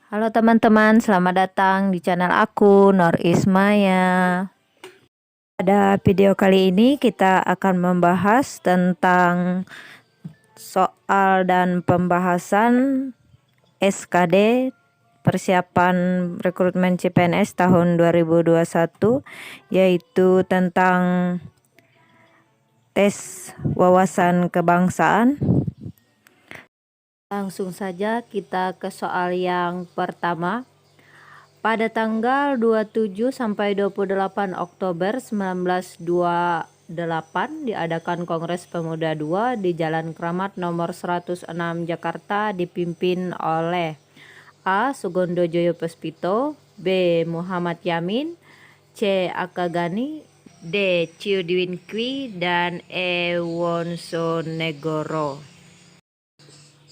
Halo teman-teman, selamat datang di channel aku, Nur Ismaya. Pada video kali ini kita akan membahas tentang soal dan pembahasan SKD persiapan rekrutmen CPNS tahun 2021, yaitu tentang tes wawasan kebangsaan. Langsung saja kita ke soal yang pertama. Pada tanggal 27 sampai 28 Oktober 1928 diadakan Kongres Pemuda II di Jalan Kramat nomor 106 Jakarta, dipimpin oleh A. Sugondo Joyo Puspito, B. Muhammad Yamin, C. Akagani, D. Ciudwinkwi, dan E. Wonsonegoro.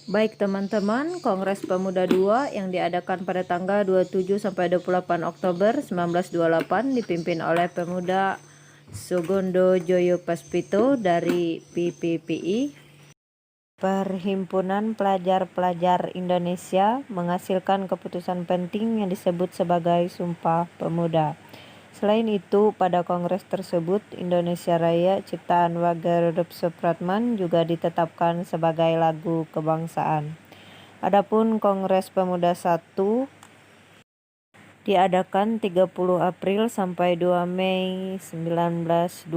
Baik teman-teman, Kongres Pemuda II yang diadakan pada tanggal 27 sampai 28 Oktober 1928 dipimpin oleh pemuda Sugondo Joyo Puspito dari PPPI, Perhimpunan Pelajar-Pelajar Indonesia, menghasilkan keputusan penting yang disebut sebagai Sumpah Pemuda. Selain itu, pada kongres tersebut, Indonesia Raya ciptaan Wage Rudolf Supratman juga ditetapkan sebagai lagu kebangsaan. Adapun Kongres Pemuda I diadakan 30 April sampai 2 Mei 1926,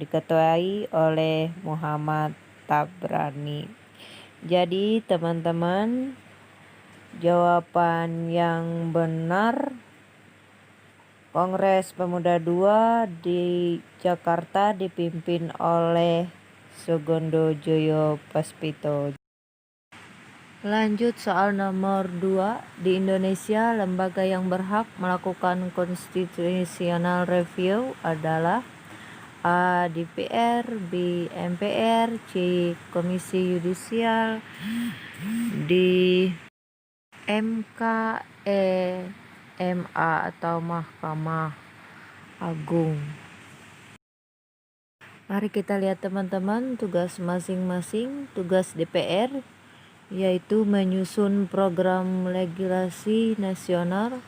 diketuai oleh Muhammad Tabrani. Jadi teman-teman, jawaban yang benar, Kongres Pemuda II di Jakarta dipimpin oleh Sugondo Joyo Puspito. Lanjut soal nomor 2. Di Indonesia, lembaga yang berhak melakukan constitutional review adalah A. DPR, B. MPR, C. Komisi Yudisial, D. MK, E. MA atau Mahkamah Agung. Mari kita lihat teman-teman tugas masing-masing. Tugas DPR yaitu menyusun program legislasi nasional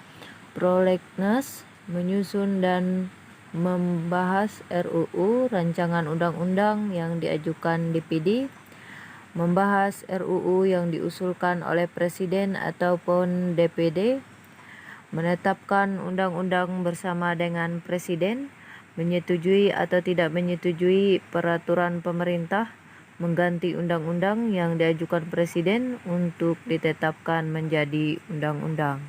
prolegnas, menyusun dan membahas RUU rancangan undang-undang yang diajukan DPD, membahas RUU yang diusulkan oleh Presiden ataupun DPD, menetapkan undang-undang bersama dengan Presiden, menyetujui atau tidak menyetujui peraturan pemerintah, mengganti undang-undang yang diajukan Presiden untuk ditetapkan menjadi undang-undang.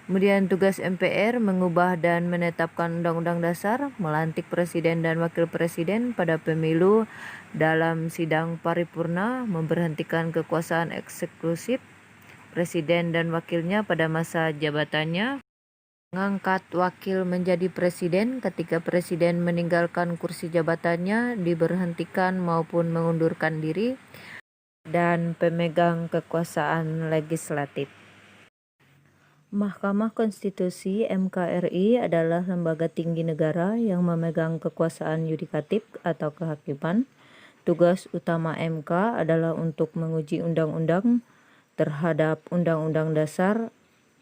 Kemudian tugas MPR mengubah dan menetapkan undang-undang dasar, melantik Presiden dan Wakil Presiden pada pemilu dalam sidang paripurna, memberhentikan kekuasaan eksekutif Presiden dan wakilnya pada masa jabatannya, mengangkat wakil menjadi presiden ketika presiden meninggalkan kursi jabatannya, diberhentikan maupun mengundurkan diri, dan pemegang kekuasaan legislatif. Mahkamah Konstitusi (MKRI) adalah lembaga tinggi negara yang memegang kekuasaan yudikatif atau kehakiman. Tugas utama MK adalah untuk menguji undang-undang terhadap Undang-Undang Dasar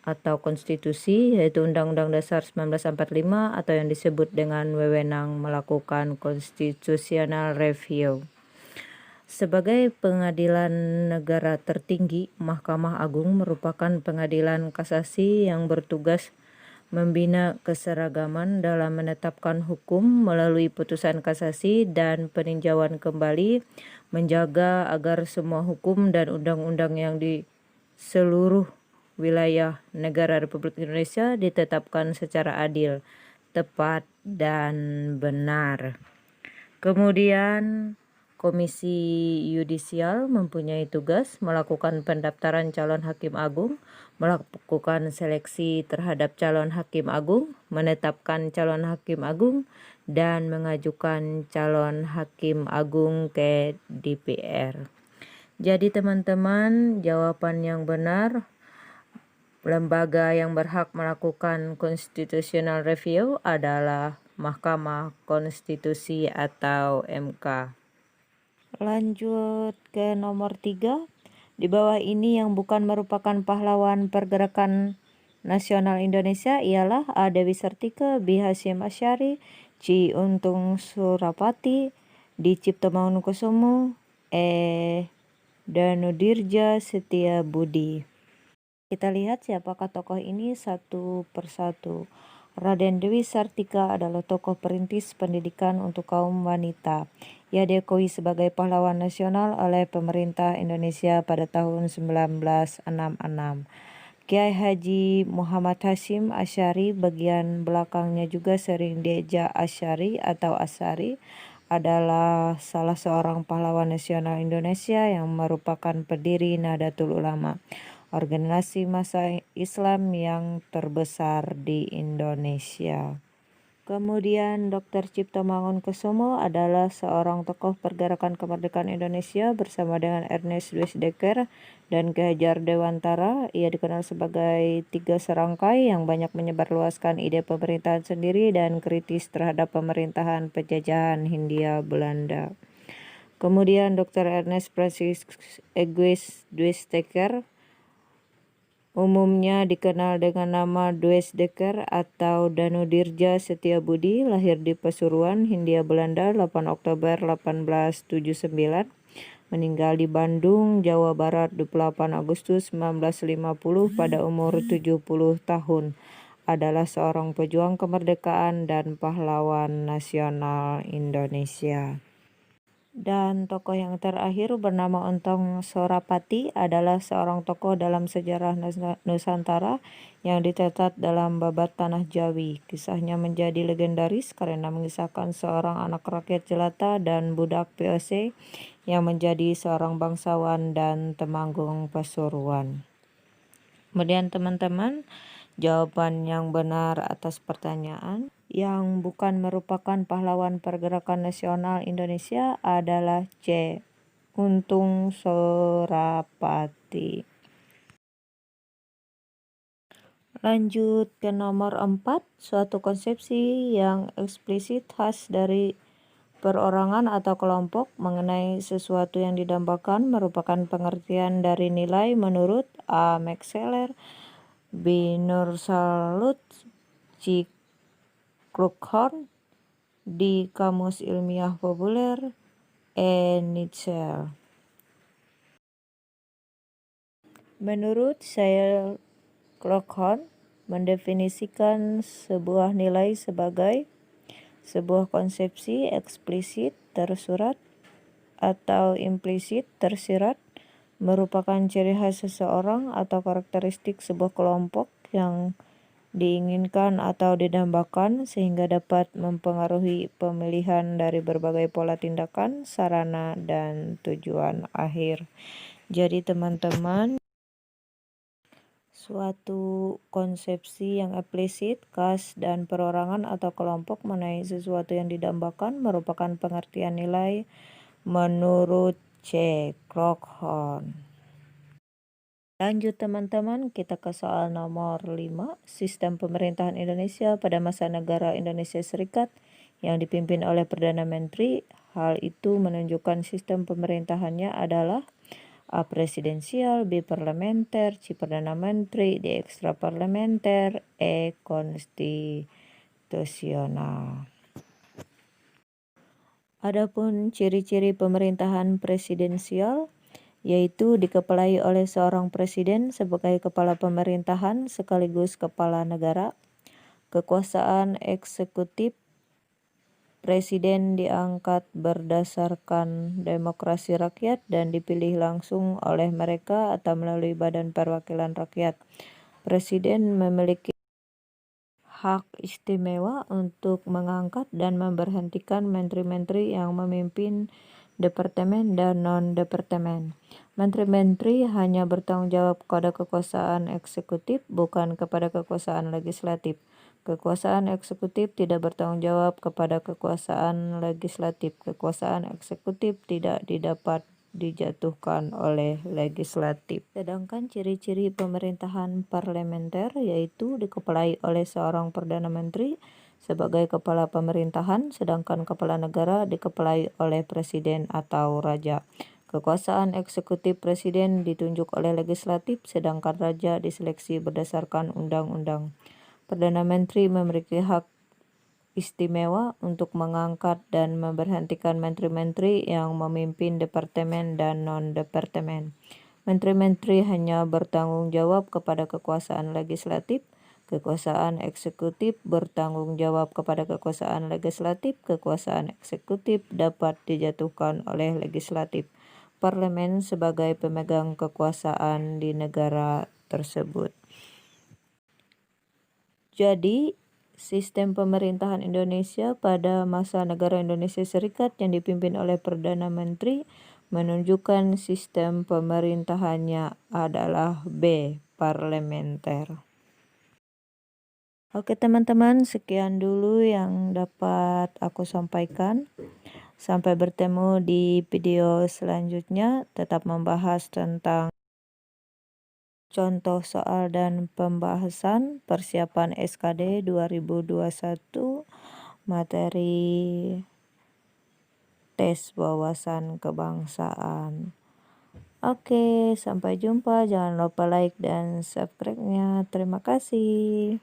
atau konstitusi, yaitu Undang-Undang Dasar 1945 atau yang disebut dengan wewenang melakukan constitutional review. Sebagai pengadilan negara tertinggi, Mahkamah Agung merupakan pengadilan kasasi yang bertugas membina keseragaman dalam menetapkan hukum melalui putusan kasasi dan peninjauan kembali, menjaga agar semua hukum dan undang-undang yang di seluruh wilayah negara Republik Indonesia ditetapkan secara adil, tepat, dan benar. Kemudian Komisi Yudisial mempunyai tugas melakukan pendaftaran calon hakim agung, melakukan seleksi terhadap calon hakim agung, menetapkan calon hakim agung, dan mengajukan calon hakim agung ke DPR. Jadi teman-teman, jawaban yang benar, lembaga yang berhak melakukan constitutional review adalah Mahkamah Konstitusi atau MK. Lanjut ke nomor 3. Di bawah ini yang bukan merupakan pahlawan pergerakan nasional Indonesia ialah A. Dewi Sartika, B. Hasyim Asyari, C. Untung Surapati, D. Cipto Mangunkusumo, E. Danudirja Setiabudi. Kita lihat siapakah tokoh ini satu persatu. Raden Dewi Sartika adalah tokoh perintis pendidikan untuk kaum wanita. Ia diakui sebagai pahlawan nasional oleh pemerintah Indonesia pada tahun 1966. Kiai Haji Muhammad Hasyim Asyari, bagian belakangnya juga sering diejak Asyari atau Asari, adalah salah seorang pahlawan nasional Indonesia yang merupakan pendiri Nahdlatul Ulama, organisasi massa Islam yang terbesar di Indonesia. Kemudian Dr. Cipto Mangunkusumo adalah seorang tokoh pergerakan kemerdekaan Indonesia bersama dengan Ernest Dwesdecker dan Ki Hajar Dewantara. Ia dikenal sebagai tiga serangkai yang banyak menyebarluaskan ide pemerintahan sendiri dan kritis terhadap pemerintahan penjajahan Hindia Belanda. Kemudian Dr. Ernest Francis Egues Dwesdecker, umumnya dikenal dengan nama Dwesdecker atau Danudirja Setiabudi, lahir di Pasuruan, Hindia Belanda 8 Oktober 1879, meninggal di Bandung, Jawa Barat 28 Agustus 1950 pada umur 70 tahun. Adalah seorang pejuang kemerdekaan dan pahlawan nasional Indonesia. Dan tokoh yang terakhir bernama Untung Surapati adalah seorang tokoh dalam sejarah Nusantara yang dicatat dalam babat Tanah Jawi. Kisahnya menjadi legendaris karena mengisahkan seorang anak rakyat jelata dan budak POC yang menjadi seorang bangsawan dan temanggung Pasuruan. Kemudian teman-teman, jawaban yang benar atas pertanyaan yang bukan merupakan pahlawan pergerakan nasional Indonesia adalah C. Untung Surapati. Lanjut ke nomor 4, suatu konsepsi yang eksplisit khas dari perorangan atau kelompok mengenai sesuatu yang didambakan merupakan pengertian dari nilai menurut A. Max Scheler, B. Nur Salut, C. Kluckhorn, di Kamus Ilmiah Populer, E. Nietzsche. Menurut Shel, Kluckhorn mendefinisikan sebuah nilai sebagai sebuah konsepsi eksplisit tersurat atau implisit tersirat, merupakan ciri khas seseorang atau karakteristik sebuah kelompok yang diinginkan atau didambakan sehingga dapat mempengaruhi pemilihan dari berbagai pola tindakan, sarana, dan tujuan akhir. Jadi teman-teman, suatu konsepsi yang implisit, khas, dan perorangan atau kelompok mengenai sesuatu yang didambakan merupakan pengertian nilai menurut C. Kluckhorn. Lanjut teman-teman, kita ke soal nomor 5. Sistem pemerintahan Indonesia pada masa negara Indonesia Serikat yang dipimpin oleh Perdana Menteri. Hal itu menunjukkan sistem pemerintahannya adalah A. Presidensial, B. Parlementer, C. Perdana Menteri, D. Ekstraparlementer, E. Konstitusional. Adapun ciri-ciri pemerintahan presidensial yaitu dikepalai oleh seorang presiden sebagai kepala pemerintahan sekaligus kepala negara. Kekuasaan eksekutif presiden diangkat berdasarkan demokrasi rakyat dan dipilih langsung oleh mereka atau melalui Badan Perwakilan Rakyat. Presiden memiliki hak istimewa untuk mengangkat dan memberhentikan menteri-menteri yang memimpin departemen dan non-departemen. Menteri-menteri hanya bertanggung jawab kepada kekuasaan eksekutif, bukan kepada kekuasaan legislatif. Kekuasaan eksekutif tidak bertanggung jawab kepada kekuasaan legislatif. Kekuasaan eksekutif tidak didapat dijatuhkan oleh legislatif. Sedangkan ciri-ciri pemerintahan parlementer yaitu dikepalai oleh seorang Perdana Menteri sebagai kepala pemerintahan, sedangkan kepala negara dikepalai oleh presiden atau raja. Kekuasaan eksekutif presiden ditunjuk oleh legislatif, sedangkan raja diseleksi berdasarkan undang-undang. Perdana Menteri memiliki hak istimewa untuk mengangkat dan memberhentikan menteri-menteri yang memimpin departemen dan non-departemen. Menteri-menteri hanya bertanggung jawab kepada kekuasaan legislatif. Kekuasaan eksekutif bertanggung jawab kepada kekuasaan legislatif. Kekuasaan eksekutif dapat dijatuhkan oleh legislatif. Parlemen sebagai pemegang kekuasaan di negara tersebut. Jadi, sistem pemerintahan Indonesia pada masa negara Indonesia Serikat yang dipimpin oleh Perdana Menteri menunjukkan sistem pemerintahannya adalah B. Parlementer. Oke teman-teman, sekian dulu yang dapat aku sampaikan. Sampai bertemu di video selanjutnya. Tetap membahas tentang contoh soal dan pembahasan persiapan SKD 2021 materi tes wawasan kebangsaan. Oke, sampai jumpa. Jangan lupa like dan subscribe-nya. Terima kasih.